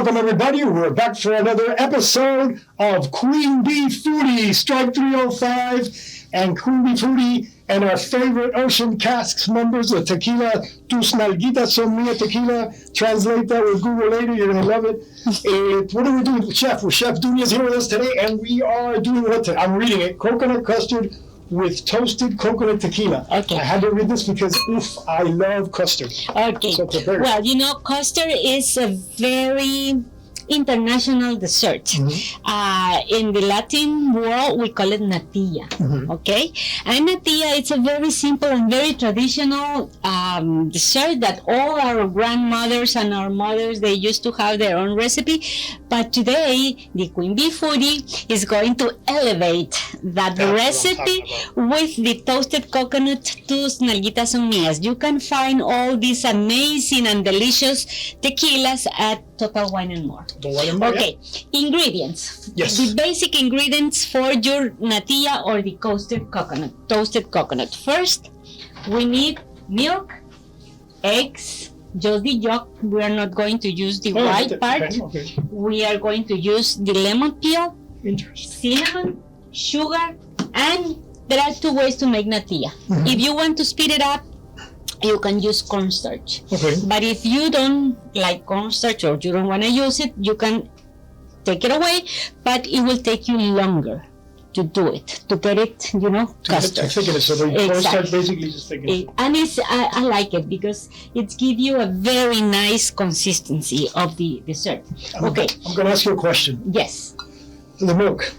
Welcome, everybody. We're back for another episode of Queen Bee Foodie, Strike 305, and Queen Bee Foodie, and our favorite Ocean Casks members, the Tequila, Tus Nalguitas Son Mia Tequila. Translate that with Google later. You're going to love it. What are we doing with Chef? Well, Chef Dunia is here with us today, and we are doing what? I'm reading it. Coconut custard with toasted coconut tequila. Okay. I had to read this because, I love custard. Okay. So prepare. Well, custard is a very international dessert. Mm-hmm. In the Latin world, we call it natilla. Mm-hmm. Okay? And natilla, it's a very simple and very traditional dessert that all our grandmothers and our mothers, they used to have their own recipe. But today, the Queen Bee Foodie is going to elevate that recipe with the toasted coconut tus nalguitas son mías. You can find all these amazing and delicious tequilas at Total Wine and More. Okay, yeah. Ingredients. Yes. The basic ingredients for your natilla or the toasted coconut. First, we need milk, eggs, just the yolk. We are not going to use the white part. Okay. We are going to use the lemon peel, cinnamon, sugar, and there are two ways to make natilla. Mm-hmm. If you want to speed it up, you can use cornstarch. Okay. But if you don't like cornstarch or you don't want to use it, you can take it away, but it will take you longer to do it, to get it, custard. So cornstarch basically just thicken it. And I like it because it gives you a very nice consistency of the dessert. Okay. I'm going to ask you a question. Yes. The milk.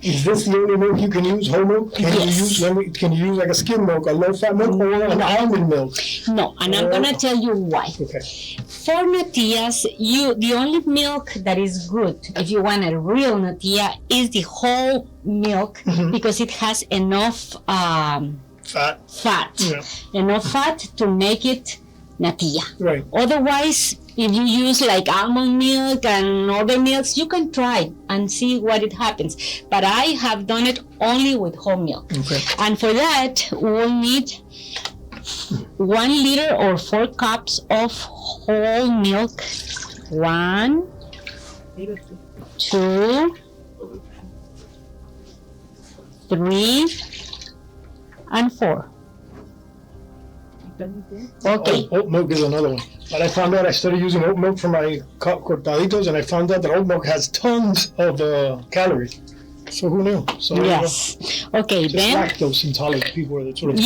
Is this the only milk you can use? Whole milk? Can you use like a skim milk, a low-fat milk, or an almond milk? No, and I'm gonna tell you why. Okay. For natillas, the only milk that is good if you want a real natilla is the whole milk, mm-hmm. because it has enough fat, yeah. Enough fat to make it natilla. Right. Otherwise, if you use like almond milk and other milks, you can try and see what it happens. But I have done it only with whole milk. Okay. And for that, we'll need 1 liter or 4 cups of whole milk. 1, 2, 3, and 4. Okay. Oat milk is another one. But I found out I started using oat milk for my cortaditos, and I found out that oat milk has tons of calories. So who knew? So yes. Okay. Just then lactose intolerant people are sort of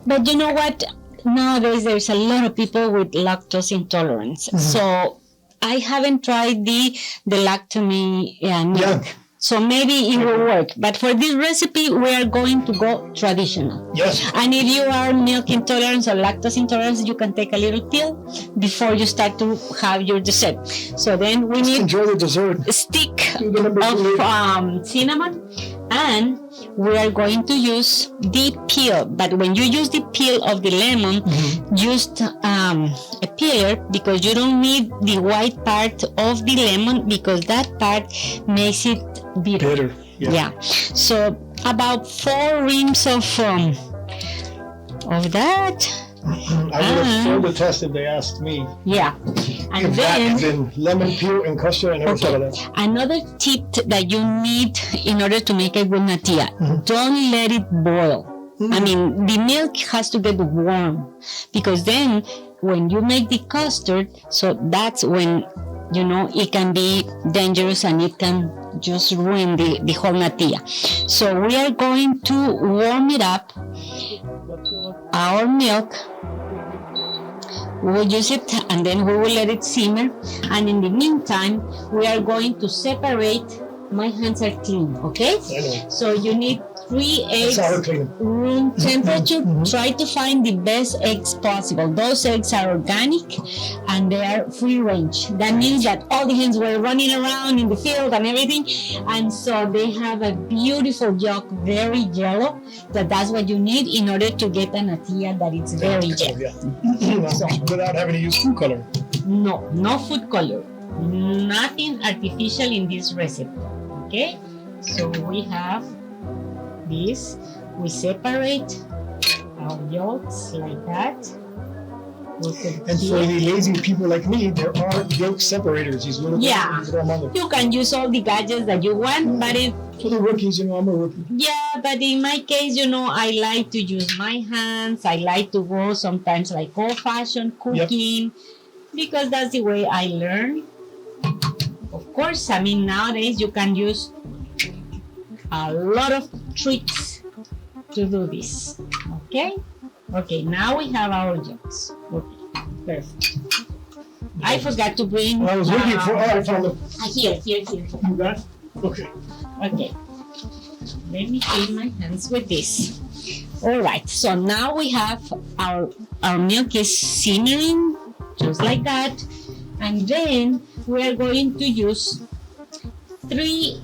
But you know what? Nowadays there's a lot of people with lactose intolerance. Mm-hmm. So I haven't tried the lactomy milk. Yeah. So maybe it will work. But for this recipe, we are going to go traditional. Yes. And if you are milk intolerant or lactose intolerant, you can take a little pill before you start to have your dessert. So then we need enjoy the dessert. A stick of cinnamon, and we are going to use the peel. But when you use the peel of the lemon, mm-hmm. use a peeler, because you don't need the white part of the lemon, because that part makes it bitter. Yeah. So about 4 rims of that. I would have failed the test if they asked me. Yeah. And then lemon peel and custard, I never thought of that. Another tip that you need in order to make a good natilla, mm-hmm. don't let it boil. Mm-hmm. I mean, the milk has to get warm, because then when you make the custard, so that's when it can be dangerous and it can just ruin the whole natilla. So we are going to warm it up, our milk. We will use it and then we will let it simmer. And in the meantime, we are going to separate. My hands are clean, okay? So you need 3 eggs, room temperature. Mm-hmm. Try to find the best eggs possible. Those eggs are organic and they are free range. That means that all the hens were running around in the field and everything, and so they have a beautiful yolk, very yellow. That's what you need in order to get a natilla that is very yellow. Yeah. So, without having to use food color. No food color. Nothing artificial in this recipe. Okay, so we have this. We separate our yolks like that. And for the lazy people like me, there are yolk separators. These little Yeah, you can use all the gadgets that you want, but for the rookies, I'm a rookie. Yeah, but in my case, I like to use my hands. I like to go sometimes like old-fashioned cooking because that's the way I learn. Of course, nowadays you can use a lot of tricks to do this. Okay? Okay, now we have our yolks. Okay, perfect. I forgot to bring... I was looking for... I found them. Here. You got it? Okay. Okay. Let me clean my hands with this. All right, so now we have our milk is simmering, just like that. And then we are going to use 3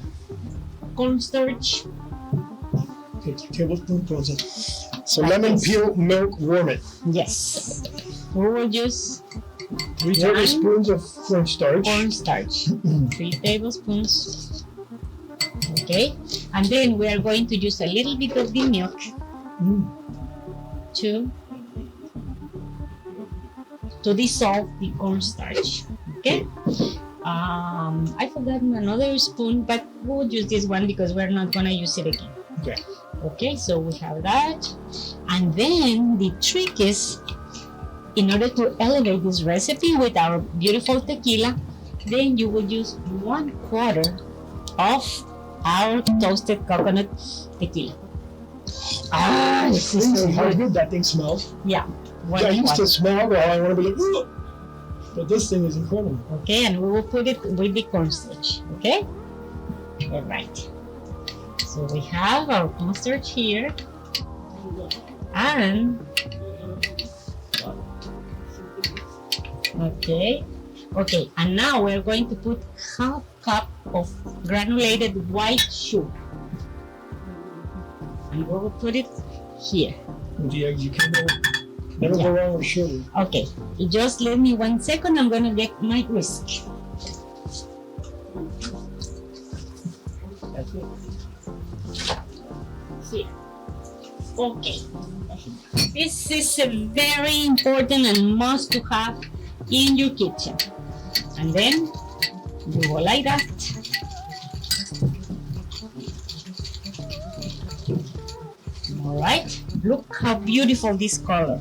cornstarch. Okay, tablespoon closer. So like lemon peel milk, warm it. Yes. We will use 3 tablespoons of cornstarch. 3 tablespoons. Okay. And then we are going to use a little bit of the milk to dissolve the cornstarch. Okay. I forgot another spoon, but we'll use this one because we're not gonna use it again. Okay. Okay, so we have that. And then the trick is, in order to elevate this recipe with our beautiful tequila, then you will use 1/4 of our toasted coconut tequila. This is so how good that thing smells. Yeah. I used to smell, but I want to be like, ugh. But this thing is incredible. Okay, and we will put it with the cornstarch. Okay? All right. So we have our cornstarch here. And okay, and now we're going to put 1/2 cup of granulated white sugar, and we will put it here. Yeah, you can never go wrong with sugar. Okay, just let me 1 second. I'm gonna get my whisk. That's it. Here. Okay. This is very important and must to have in your kitchen. And then you go like that. All right. Look how beautiful this color.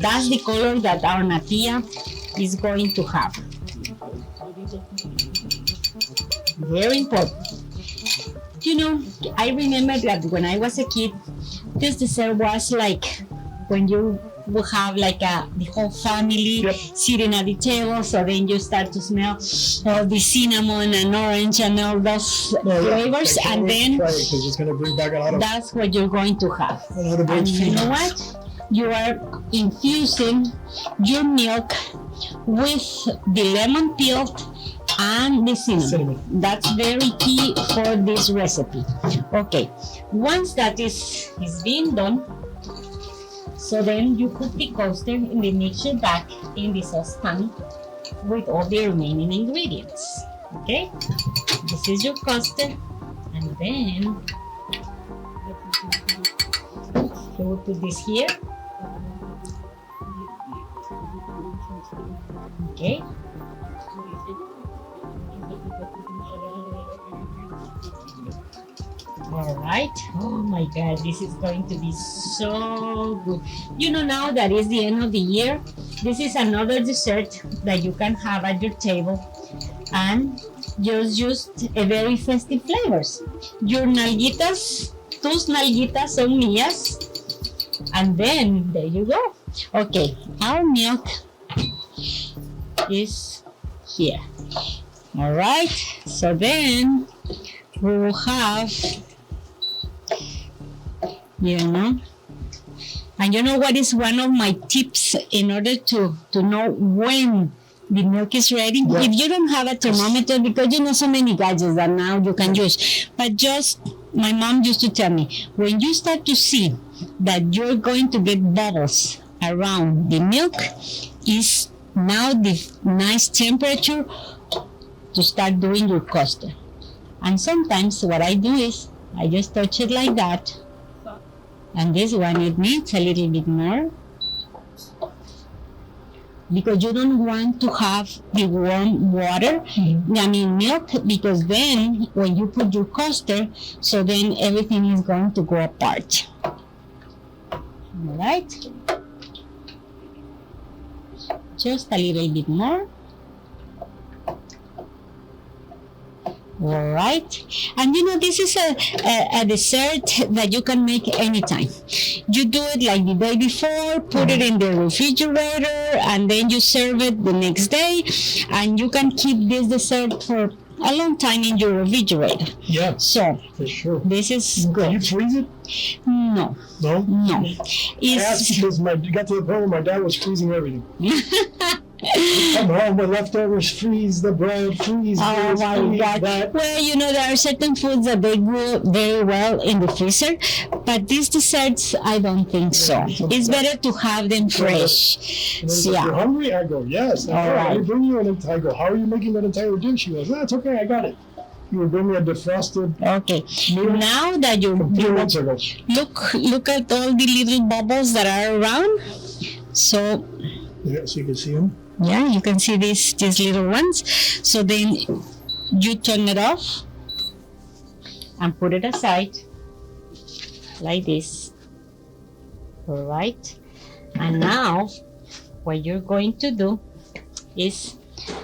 That's the color that our natilla is going to have. Very important. I remember that when I was a kid, this dessert was like when you will have like the whole family sitting at the table, so then you start to smell all the cinnamon and orange and all those flavors, and then it's gonna bring back a lot of that's what you're going to have. And you know what? You are infusing your milk with the lemon peel and the cinnamon. That's very key for this recipe. Okay, once that is being done, so then you put the custard in the mixture back in the saucepan with all the remaining ingredients. Okay, this is your custard, and then you will put this here. Okay. All right. Oh my God, this is going to be so good. Now that is the end of the year, this is another dessert that you can have at your table and just a very festive flavors. Your nalguitas, tus nalguitas son mías. And then there you go. Okay, our milk is here. All right. So then we will have, and what is one of my tips in order to know when the milk is ready? If you don't have a thermometer, because so many gadgets that now you can use, but just my mom used to tell me, when you start to see that you're going to get bubbles around the milk, is now the nice temperature to start doing your custard. And sometimes what I do is I just touch it like that, and this one it needs a little bit more. because you don't want to have the warm water, I mean milk, because then when you put your custard, so then everything is going to go apart. All right. Just a little bit more. All right, and you know, this is a dessert that you can make anytime. You do it like the day before, put it in the refrigerator, and then you serve it the next day, and you can keep this dessert for a long time in your refrigerator. Yeah, so for sure. This is good. Can you freeze it? No. No? No. I asked because got to the point where my dad was freezing everything. Come home with leftovers, freeze the bread, freeze Oh this, my freeze God. that. Well, you know, there are certain foods that they go very well in the freezer, but these desserts, I don't think so. It's better to have them fresh. And then he's like, Yeah. "You're hungry?" I go, "Yes." All All right. right. I bring you an I go, "How are you making that entire dish?" She goes, "That's okay. I got it." You would bring me a defrosted Okay. Now that you from 3 months ago. look at all the little bubbles that are around. So Yeah, so you can see them. yeah, you can see these little ones. So then you turn it off and put it aside like this. All right. And now what you're going to do is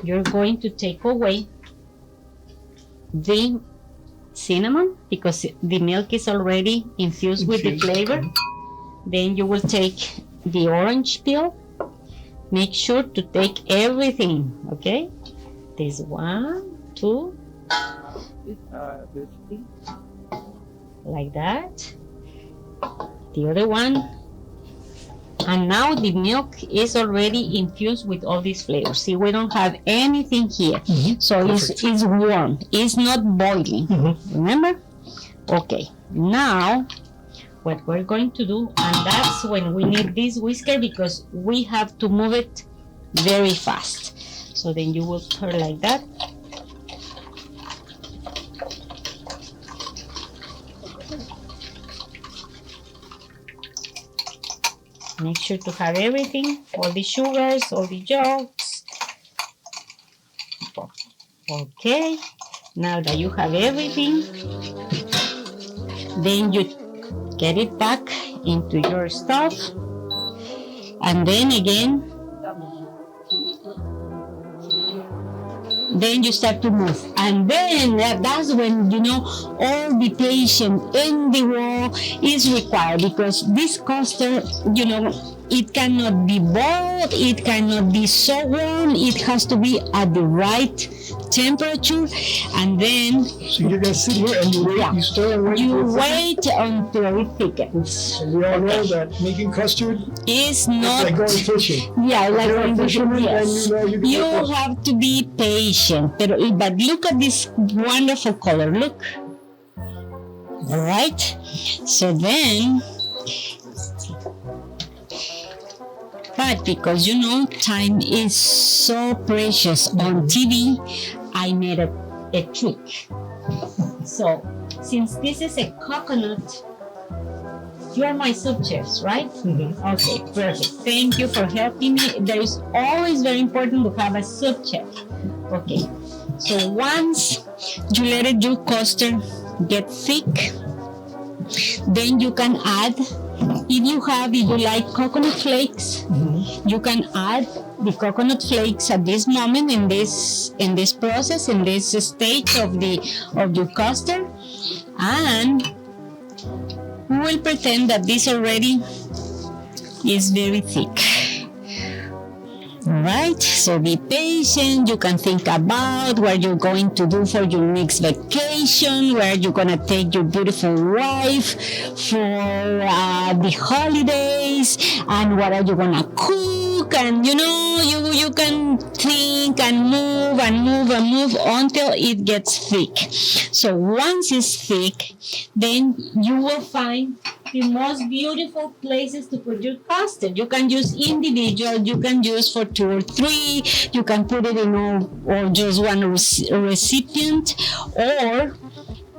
you're going to take away the cinnamon, because the milk is already infused with the flavor. Then you will take the orange peel. Make sure to take everything, okay? This 1, 2, like that. The other one. And now the milk is already infused with all these flavors. See, we don't have anything here. So it's warm. It's not boiling. Remember? Okay. Now, what we're going to do, and that's when we need this whisker, because we have to move it very fast. So then you will turn like that. Make sure to have everything, all the sugars, all the yolks. Okay, now that you have everything, then you get it back into your stuff, and then again, then you start to move, and then that's when, you know, all the patience in the world is required, because this custard, you know, it cannot be boiled, it cannot be so warm, it has to be at the right temperature. And then So you're gonna sit here and you wait, you stir and wait. you wait until it thickens. And we all know that making custard It's is not like going fishing. Yeah, like You're a when fisherman, yes. and you know You can have to be patient. But look at this wonderful color. Look. All right. So then, but because you know time is so precious on TV, I made a trick. So since this is a coconut, you are my soup chefs, right? Okay, perfect. Thank you for helping me. There is always very important to have a soup chef. Okay, so once you let your custard get thick, then you can add, if you like coconut flakes, you can add the coconut flakes at this moment in this process, in this stage of your custard, and we will pretend that this already is very thick. All right, so be patient. You can think about what you're going to do for your next vacation, where you're going to take your beautiful wife for the holidays, and what are you going to cook, and you know, you can think and move and move and move until it gets thick. So once it's thick, then you will find the most beautiful places to put your custard. You can use individual, you can use for 2 or 3, you can put it in all or just one recipient, or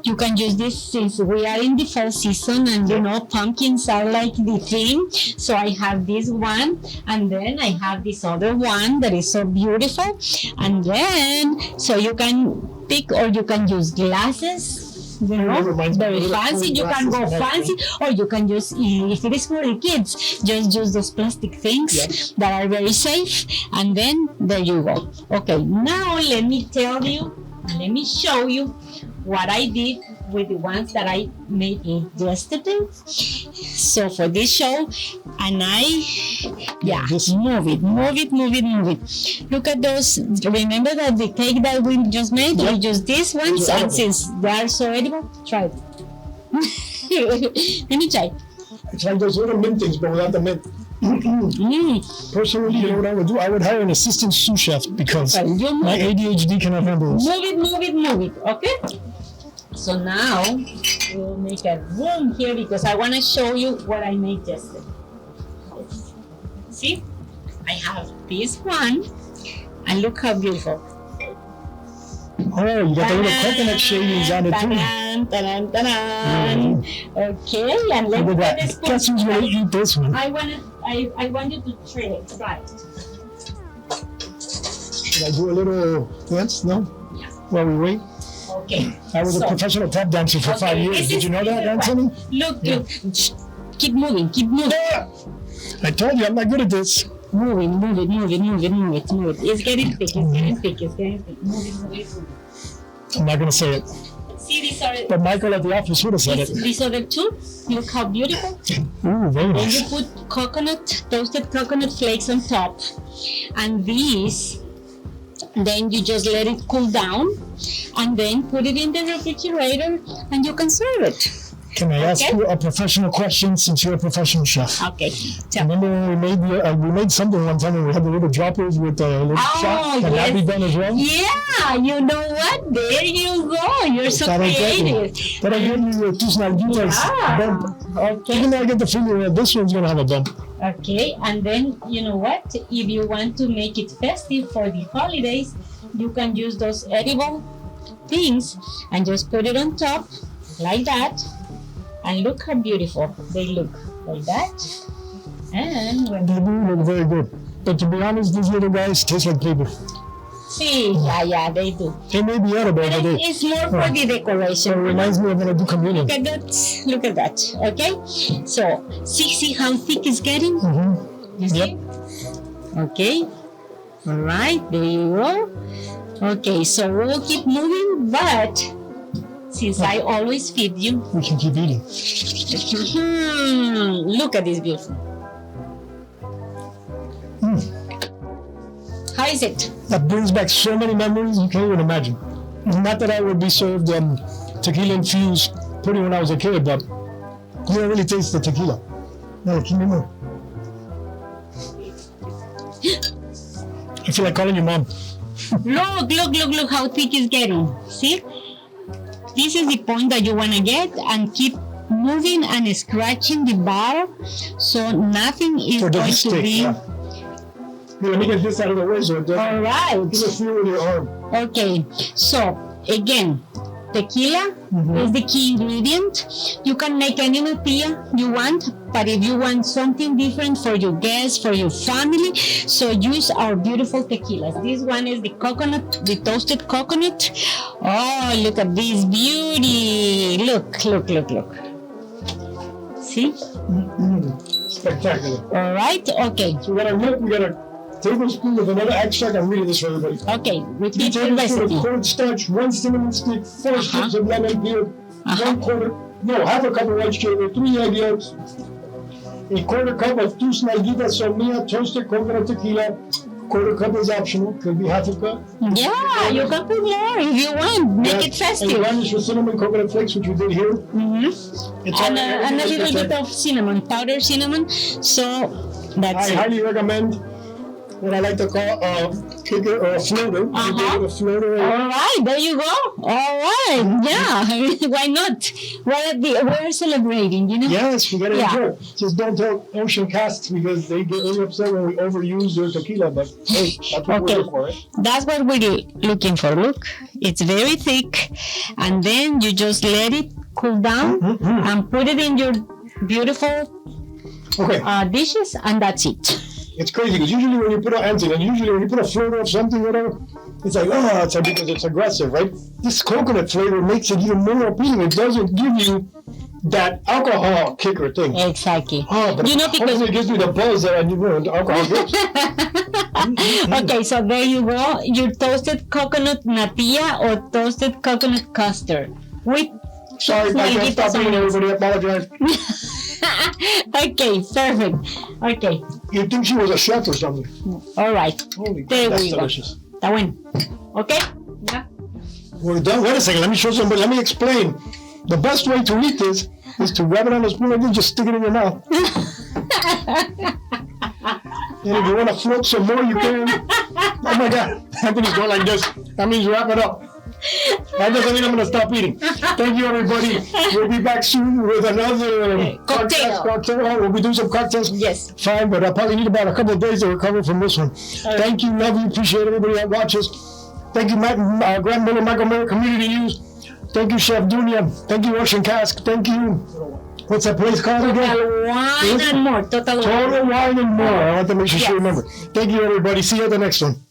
You can use this since we are in the fall season, and you know pumpkins are like the theme. So I have this one, and then I have this other one that is so beautiful. And then so you can pick, or you can use glasses. You know, very fancy. You can go fancy, or you can use, if it is for the kids, just use those plastic things that are very safe. And then there you go. Okay, now let me tell you, let me show you what I did with the ones that I made yesterday. So for this show, and just move it. Look at those. Remember that the cake that we just made? We use these ones, and since they are so edible, try it. Let me try. It's like those little mint things, but without the mint. Personally, you know what I would do? I would hire an assistant sous chef because my ADHD cannot handle this. Move it, okay? So now we'll make a room here because I want to show you what I made yesterday. See, I have this one, and look how beautiful. Oh, you got the little coconut shavings on it too. Okay, and let's get this. Guess who's gonna eat this one? I want you to try it. Should I do a little dance? No? Yeah. While we wait? Okay. I was a professional tap dancer for 5 years. Did you know that, Anthony? Look. Keep moving. Yeah. I told you I'm not good at this. Move it. It's getting thick. Move it. I'm not gonna say it. See, these are. But Michael at the office would have said it. These are the two. Look how beautiful. Ooh, very Then nice. you put toasted coconut flakes on top, and these. Then you just let it cool down, and then put it in the refrigerator, and you can serve it. Can I ask you a professional question since you're a professional chef? Okay. Remember when we made something one time and we had the little droppers with the little shot? Can that be done as well? Yeah, you know what? There you go. You're so creative. But I gave you two snarguitas bump. Okay. Even though I get the feeling that this one's going to have a bump. Okay, and then you know what? If you want to make it festive for the holidays, you can use those edible things and just put it on top like that. And look how beautiful they look like that. And when they do look very good. But to be honest, these little guys taste like paper. See, yeah, they do. They may be edible, but it's more for the decoration. It reminds me of when I do communion. Look at that. Okay, so see how thick it's getting. Mm-hmm. You see? Okay. All right. There you go. Okay, so we'll keep moving, but since I always feed you, we can keep eating. Look at this beautiful. How is it? That brings back so many memories you can't even imagine. Not that I would be served tequila infused pudding when I was a kid, but you don't really taste the tequila. No, keep me more. I feel like calling your mom. Look how thick it's getting. See? This is the point that you want to get, and keep moving and scratching the bar so nothing is going to be... Yeah. Let me get this out of the way so it doesn't... All right. Give a feel with your arm. Okay, so again, tequila is the key ingredient. You can make any natilla you want, but if you want something different for your guests, for your family, so use our beautiful tequilas. This one is the coconut, the toasted coconut. Oh, look at this beauty. Look. See? Spectacular. All right, okay. So we got a tablespoon of vanilla extract. I'm reading this for everybody. Okay, repeat the 2 tablespoons recipe. of cornstarch, 1 cinnamon stick, 4 strips of lemon peel, half a cup of white sugar, 3 egg yolks, a quarter cup of 2 snarguitas somnia, toasted coconut tequila. Quarter cup is optional, could be half a cup. Yeah, you can put more if you want. Make it festive. And garnish with cinnamon coconut flakes, which we did here. And a little bit of cinnamon, powdered cinnamon. So that's I highly recommend what I like to call kicker or a floater. A floater. All right, there you go. All right, yeah. Why not? We're celebrating, you know. Yes, we gotta enjoy it. Just don't tell ocean casks because they get really upset when we overuse their tequila. But hey, that's what we're looking for, right? That's what we're looking for. Look, it's very thick, and then you just let it cool down and put it in your beautiful dishes, and that's it. It's crazy because usually when you put a floater of something, whatever, it's like, it's like because it's aggressive, right? This coconut flavor makes it even more appealing. It doesn't give you that alcohol kicker thing. Exactly. But you know, because it gives me the buzz that I need when alcohol gives. Okay, so there you go. Your toasted coconut natilla or toasted coconut custard with. Sorry, I can't stop eating. Everybody, apologize. Okay, perfect. Okay. You'd think she was a chef or something. All right. Holy God, There that's we go. delicious. Está bueno. Okay? Yeah. We're done. Wait a second. Let me show somebody. Let me explain. The best way to eat this is to grab it on a spoon and then just stick it in your mouth. And if you want to float some more, you can. Oh my God. Anthony's going like this. That means wrap it up. That doesn't mean I'm going to stop eating. Thank you, everybody. We'll be back soon with another cocktail. We'll be doing some cocktails. Yes. Fine, but I'll probably need about a couple of days to recover from this one. Thank you. Love you. Appreciate everybody that watches. Thank you, Grant Miller, Michael Miller, Community News. Thank you, Chef Dunia. Thank you, Ocean Cask. Thank you. What's that place called again? Total Wine and More. Total Wine and More. I want to make sure you remember. Thank you, everybody. See you at the next one.